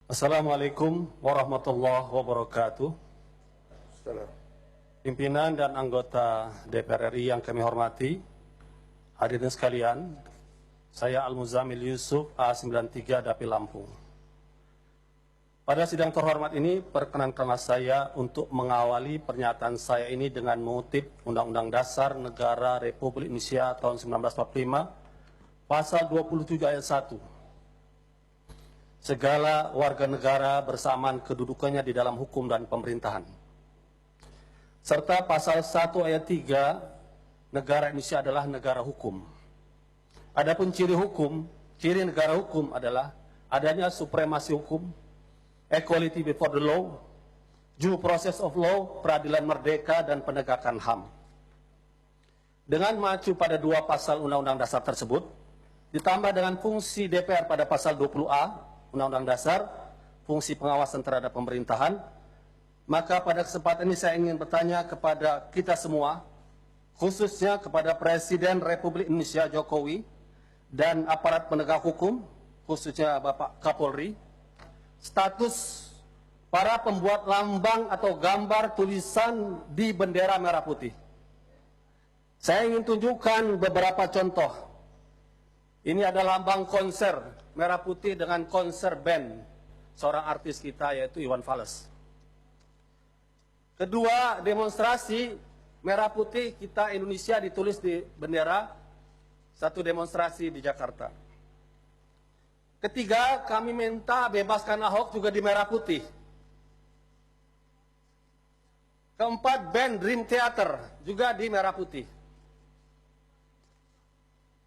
Assalamualaikum warahmatullahi wabarakatuh. Salam. Pimpinan dan anggota DPR RI yang kami hormati, hadirin sekalian, saya Al-Muzamil Yusuf A93 Dapil Lampung. Pada sidang terhormat ini, perkenankanlah saya untuk mengawali pernyataan saya ini dengan mengutip Undang-Undang Dasar Negara Republik Indonesia tahun 1945, Pasal 27 ayat 1. Segala warga negara bersamaan kedudukannya di dalam hukum dan pemerintahan. Serta pasal 1 ayat 3, negara Indonesia adalah negara hukum. Adapun ciri negara hukum adalah adanya supremasi hukum, equality before the law, due process of law, peradilan merdeka, dan penegakan HAM. Dengan mengacu pada dua pasal Undang-Undang Dasar tersebut, ditambah dengan fungsi DPR pada pasal 20A Undang-Undang Dasar, fungsi pengawasan terhadap pemerintahan, maka pada kesempatan ini saya ingin bertanya kepada kita semua, khususnya kepada Presiden Republik Indonesia Jokowi dan aparat penegak hukum, khususnya Bapak Kapolri, status para pembuat lambang atau gambar tulisan di bendera merah putih. Saya ingin tunjukkan beberapa contoh. Ini adalah lambang konser merah putih dengan konser band seorang artis kita yaitu Iwan Fals. Kedua, demonstrasi merah putih kita Indonesia ditulis di bendera, satu demonstrasi di Jakarta. Ketiga, kami minta bebaskan Ahok juga di merah putih. Keempat, band Dream Theater juga di merah putih.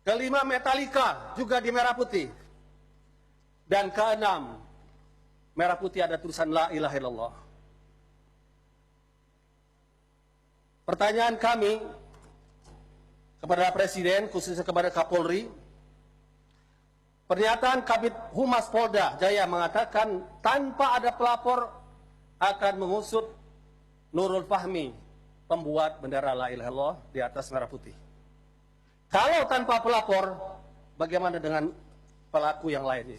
Kelima, Metallica juga di merah putih. Dan keenam, merah putih ada tulisan La ilaha illallah. Pertanyaan kami kepada Presiden, khususnya kepada Kapolri, pernyataan Kabid Humas Polda Jaya mengatakan tanpa ada pelapor akan mengusut Nurul Fahmi, pembuat bendera La ilaha illallah di atas merah putih. Kalau tanpa pelapor, bagaimana dengan pelaku yang lainnya?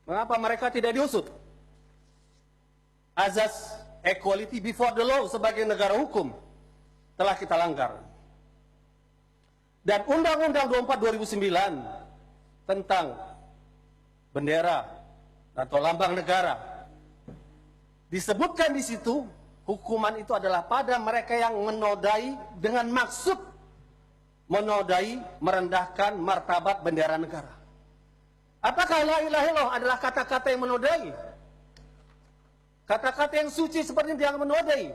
Mengapa mereka tidak diusut? Azas equality before the law sebagai negara hukum telah kita langgar. Dan Undang-Undang 24 2009 tentang bendera atau lambang negara disebutkan di situ hukuman itu adalah pada mereka yang menodai dengan maksud menodai, merendahkan martabat bendera negara. Apakah la ilaha illallah adalah kata-kata yang menodai? Kata-kata yang suci seperti yang menodai.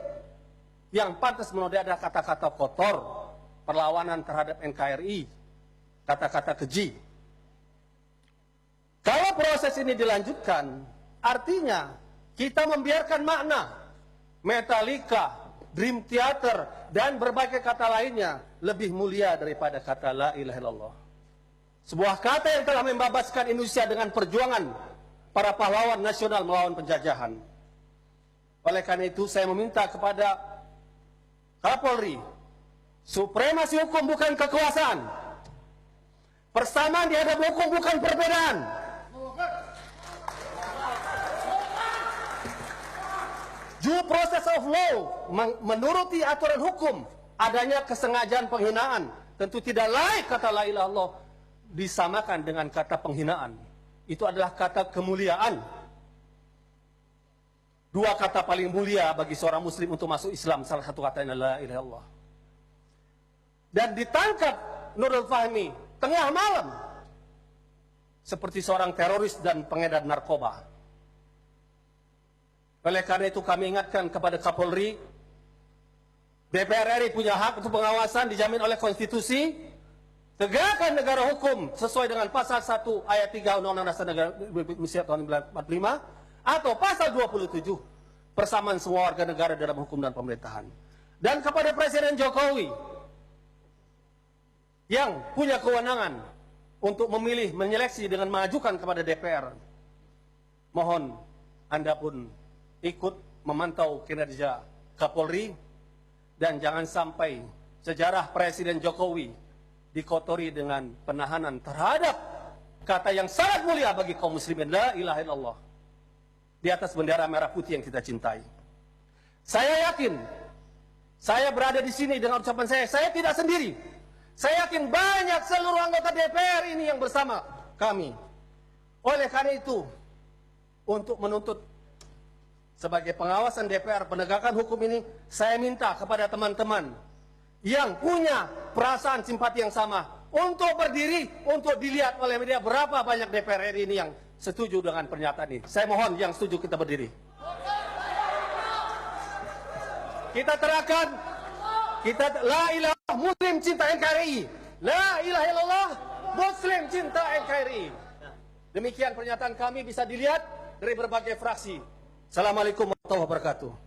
Yang pantas menodai adalah kata-kata kotor, perlawanan terhadap NKRI, kata-kata keji. Kalau proses ini dilanjutkan, artinya kita membiarkan makna Metallica, Dream Theater, dan berbagai kata lainnya lebih mulia daripada kata la ilaha illallah. Sebuah kata yang telah membebaskan Indonesia dengan perjuangan para pahlawan nasional melawan penjajahan. Oleh karena itu saya meminta kepada Kapolri, supremasi hukum bukan kekuasaan. Persamaan di hadapan hukum bukan perbedaan. Due process of law, menuruti aturan hukum, adanya kesengajaan penghinaan. Tentu tidak layak kata la ilaha illallah disamakan dengan kata penghinaan. Itu adalah kata kemuliaan. Dua kata paling mulia bagi seorang muslim untuk masuk Islam, salah satu katanya la ilaha illallah. Dan ditangkap Nurul Fahmi tengah malam seperti seorang teroris dan pengedar narkoba. Oleh karena itu kami ingatkan kepada Kapolri, DPR RI punya hak untuk pengawasan dijamin oleh konstitusi. Tegakkan negara hukum sesuai dengan pasal 1 ayat 3 Undang-Undang Dasar Negara Republik Indonesia tahun 1945 atau pasal 27 persamaan semua warga negara dalam hukum dan pemerintahan. Dan kepada Presiden Jokowi yang punya kewenangan untuk memilih, menyeleksi dengan mengajukan kepada DPR, mohon Anda pun ikut memantau kinerja Kapolri dan jangan sampai sejarah Presiden Jokowi dikotori dengan penahanan terhadap kata yang sangat mulia bagi kaum muslimin, la ilaha illallah. di atas bendera merah putih yang kita cintai. Saya yakin, saya berada di sini dengan ucapan saya tidak sendiri. Saya yakin banyak seluruh anggota DPR ini yang bersama kami. Oleh karena itu, untuk menuntut sebagai pengawasan DPR penegakan hukum ini, saya minta kepada teman-teman yang punya perasaan simpati yang sama untuk berdiri, untuk dilihat oleh media berapa banyak DPR RI ini yang setuju dengan pernyataan ini. Saya mohon yang setuju kita berdiri. Kita terangkan, kita la ilaha muslim cinta NKRI, la ilaha illallah muslim cinta NKRI. Demikian pernyataan kami bisa dilihat dari berbagai fraksi. Assalamualaikum warahmatullahi wabarakatuh.